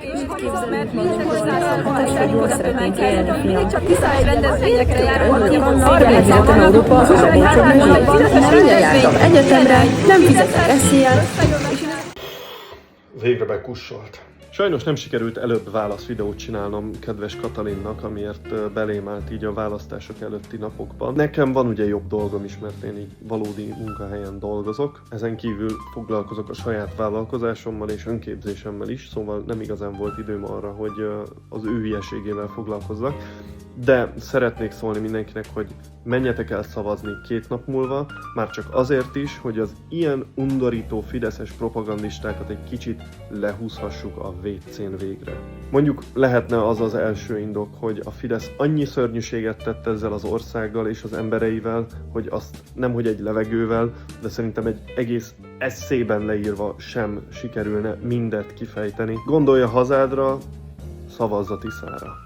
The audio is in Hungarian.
Képzelünk magunk azt, hogy jól szeretnénk élni, fiam. Rendezvényekre járunk, elvégeztem Európa, minden jártam egyetemre, nem fizettek eszélyet. Végre bekussolt. Sajnos nem sikerült előbb válaszvideót csinálnom kedves Katalinnak, amiért belém állt így a választások előtti napokban. Nekem van ugye jobb dolgom is, mert én így valódi munkahelyen dolgozok. Ezen kívül foglalkozok a saját vállalkozásommal és önképzésemmel is, szóval nem igazán volt időm arra, hogy az ő hülyeségével foglalkozzak. De szeretnék szólni mindenkinek, hogy menjetek el szavazni 2 nap múlva, már csak azért is, hogy az ilyen undorító fideszes propagandistákat egy kicsit lehúzhassuk a WC-n végre. Mondjuk lehetne az az első indok, hogy a Fidesz annyi szörnyűséget tett ezzel az országgal és az embereivel, hogy azt nemhogy egy levegővel, de szerintem egy egész esszében leírva sem sikerülne mindet kifejteni. Gondolj a hazádra, szavazz a Tiszára!